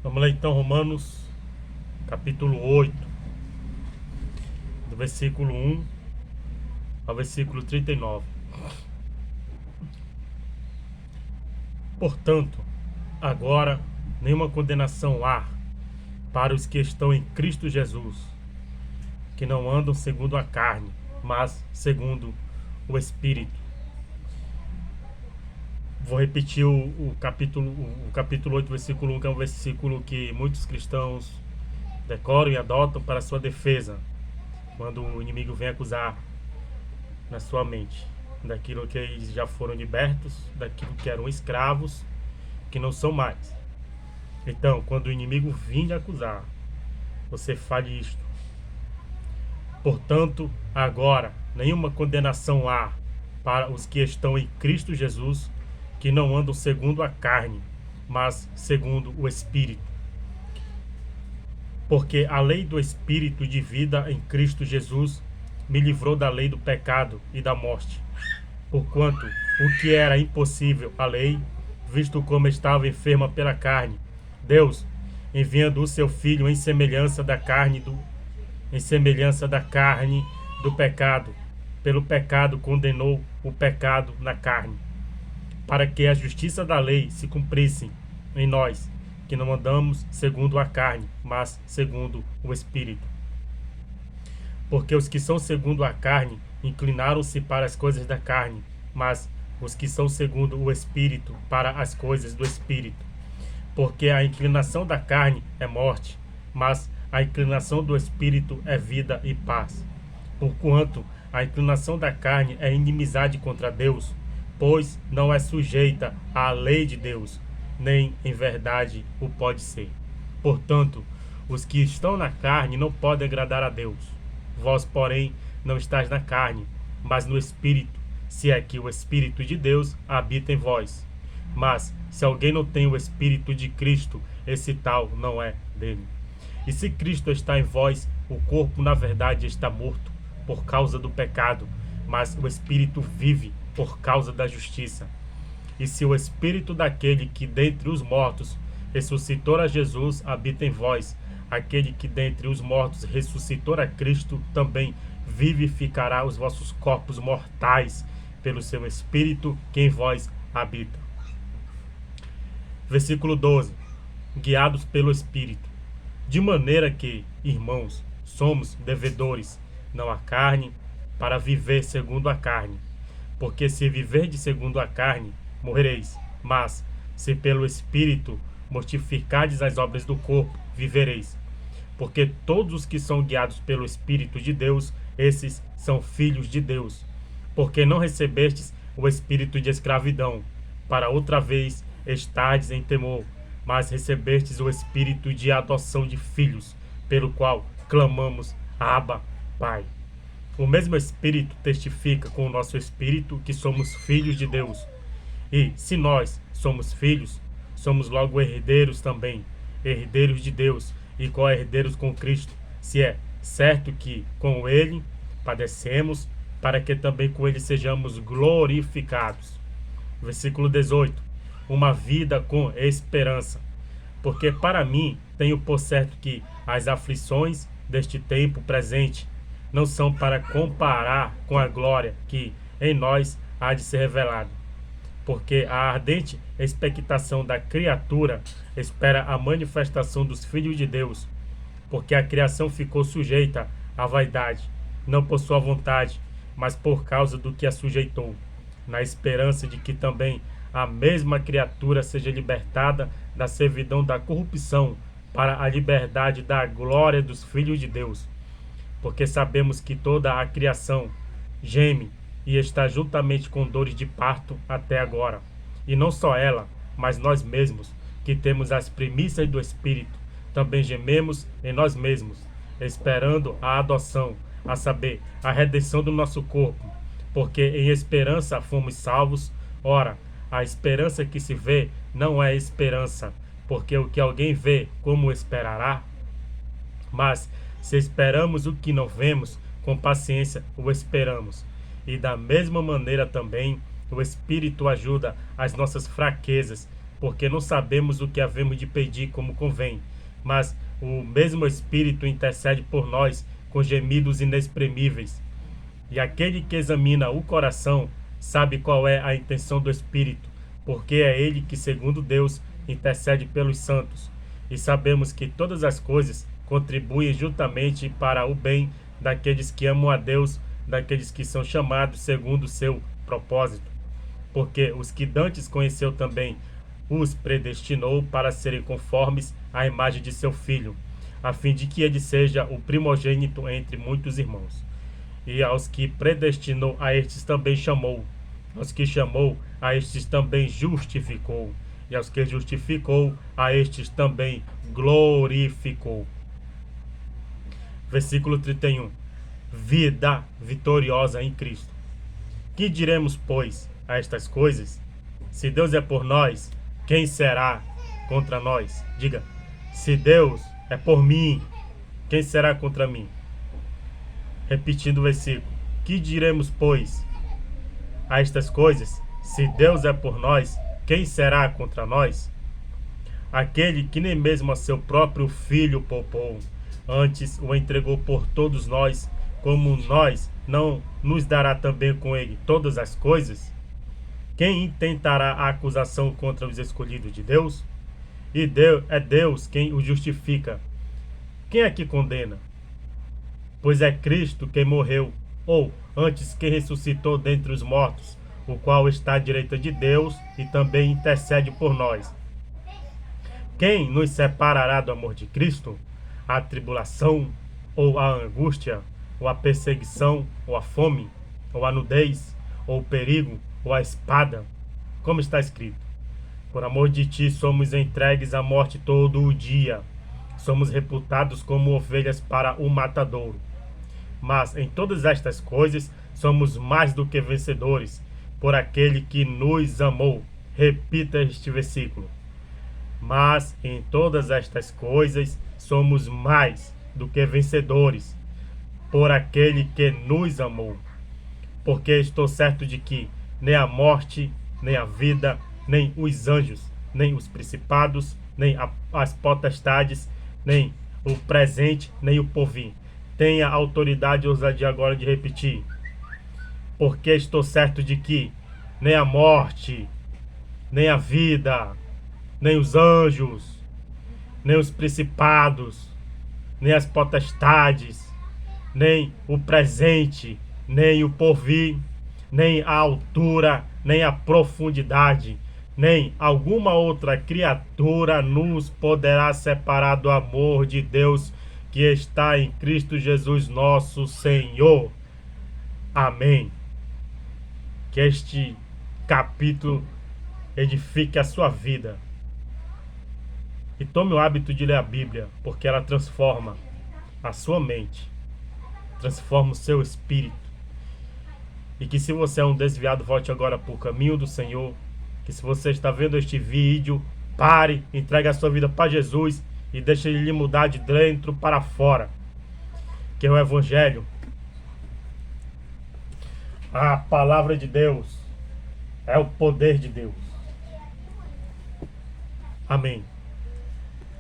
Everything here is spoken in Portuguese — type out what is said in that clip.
Vamos lá então, Romanos, capítulo 8, do versículo 1 ao versículo 39. Portanto, agora nenhuma condenação há para os que estão em Cristo Jesus, que não andam segundo a carne, mas segundo o Espírito. Vou repetir o capítulo 8, versículo 1, que é um versículo que muitos cristãos decoram e adotam para sua defesa, quando o inimigo vem acusar na sua mente daquilo que eles já foram libertos, daquilo que eram escravos, que não são mais. Então, quando o inimigo vir lhe acusar, você fale isto: portanto, agora nenhuma condenação há para os que estão em Cristo Jesus, que não andam segundo a carne, mas segundo o Espírito. Porque a lei do Espírito de vida em Cristo Jesus me livrou da lei do pecado e da morte. Porquanto o que era impossível à lei, visto como estava enferma pela carne, Deus, enviando o seu Filho em semelhança da carne do pecado, pelo pecado condenou o pecado na carne, para que a justiça da lei se cumprisse em nós, que não andamos segundo a carne, mas segundo o Espírito. Porque os que são segundo a carne inclinaram-se para as coisas da carne, mas os que são segundo o Espírito para as coisas do Espírito. Porque a inclinação da carne é morte, mas a inclinação do Espírito é vida e paz. Porquanto a inclinação da carne é inimizade contra Deus, pois não é sujeita à lei de Deus, nem em verdade o pode ser. Portanto, os que estão na carne não podem agradar a Deus. Vós, porém, não estáis na carne, mas no Espírito, se é que o Espírito de Deus habita em vós. Mas, se alguém não tem o Espírito de Cristo, esse tal não é dele. E se Cristo está em vós, o corpo, na verdade, está morto por causa do pecado, mas o Espírito vive por causa da justiça. E se o Espírito daquele que dentre os mortos ressuscitou a Jesus habita em vós, aquele que dentre os mortos ressuscitou a Cristo também vivificará os vossos corpos mortais pelo seu Espírito que em vós habita. Versículo 12. Guiados pelo Espírito. De maneira que, irmãos, somos devedores, não à carne, para viver segundo a carne. Porque se viverdes segundo a carne, morrereis. Mas, se pelo Espírito mortificardes as obras do corpo, vivereis. Porque todos os que são guiados pelo Espírito de Deus, esses são filhos de Deus. Porque não recebestes o espírito de escravidão, para outra vez estardes em temor, mas recebestes o espírito de adoção de filhos, pelo qual clamamos: Abba, Pai. O mesmo Espírito testifica com o nosso espírito que somos filhos de Deus. E, se nós somos filhos, somos logo herdeiros também, herdeiros de Deus e co-herdeiros com Cristo, se é certo que com Ele padecemos, para que também com Ele sejamos glorificados. Versículo 18. Uma vida com esperança. Porque para mim tenho por certo que as aflições deste tempo presente não são para comparar com a glória que em nós há de ser revelada. Porque a ardente expectação da criatura espera a manifestação dos filhos de Deus. Porque a criação ficou sujeita à vaidade, não por sua vontade, mas por causa do que a sujeitou, na esperança de que também a mesma criatura seja libertada da servidão da corrupção para a liberdade da glória dos filhos de Deus. Porque sabemos que toda a criação geme e está juntamente com dores de parto até agora. E não só ela, mas nós mesmos, que temos as primícias do Espírito, também gememos em nós mesmos, esperando a adoção, a saber, a redenção do nosso corpo. Porque em esperança fomos salvos. Ora, a esperança que se vê não é esperança, porque o que alguém vê, como esperará? Mas, se esperamos o que não vemos, com paciência o esperamos. E da mesma maneira também, o Espírito ajuda as nossas fraquezas, porque não sabemos o que havemos de pedir como convém, mas o mesmo Espírito intercede por nós com gemidos inexprimíveis. E aquele que examina o coração sabe qual é a intenção do Espírito, porque é ele que, segundo Deus, intercede pelos santos. E sabemos que todas as coisas contribuem juntamente para o bem daqueles que amam a Deus, daqueles que são chamados segundo o seu propósito. Porque os que dantes conheceu também, os predestinou para serem conformes à imagem de seu Filho, a fim de que ele seja o primogênito entre muitos irmãos. E aos que predestinou, a estes também chamou. Aos que chamou, a estes também justificou. E aos que justificou, a estes também glorificou. Versículo 31. Vida vitoriosa em Cristo. Que diremos, pois, a estas coisas? Se Deus é por nós, quem será contra nós? Diga, se Deus é por mim, quem será contra mim? Repetindo o versículo. Que diremos, pois, a estas coisas? Se Deus é por nós, quem será contra nós? Aquele que nem mesmo a seu próprio Filho poupou, antes o entregou por todos nós, como nós não nos dará também com ele todas as coisas? Quem intentará a acusação contra os escolhidos de Deus? E é Deus quem o justifica. Quem é que condena? Pois é Cristo quem morreu, ou antes quem ressuscitou dentre os mortos, o qual está à direita de Deus e também intercede por nós. Quem nos separará do amor de Cristo? A tribulação, ou a angústia, ou a perseguição, ou a fome, ou a nudez, ou o perigo, ou a espada? Como está escrito: por amor de ti somos entregues à morte todo o dia, somos reputados como ovelhas para o matadouro. Mas em todas estas coisas somos mais do que vencedores, por aquele que nos amou. Repita este versículo. Mas em todas estas coisas somos mais do que vencedores, por aquele que nos amou. Porque estou certo de que nem a morte, nem a vida, nem os anjos, nem os principados, nem as potestades, nem o presente, nem o porvir tenha autoridade e ousadia agora de repetir. Porque estou certo de que nem a morte, nem a vida, nem os anjos, nem os principados, nem as potestades, nem o presente, nem o porvir, nem a altura, nem a profundidade, nem alguma outra criatura nos poderá separar do amor de Deus que está em Cristo Jesus nosso Senhor. Amém. Que este capítulo edifique a sua vida. E tome o hábito de ler a Bíblia, porque ela transforma a sua mente, transforma o seu espírito. E que se você é um desviado, volte agora para o caminho do Senhor. Que se você está vendo este vídeo, pare, entregue a sua vida para Jesus e deixe Ele lhe mudar de dentro para fora. Que é o Evangelho, a palavra de Deus, é o poder de Deus. Amém.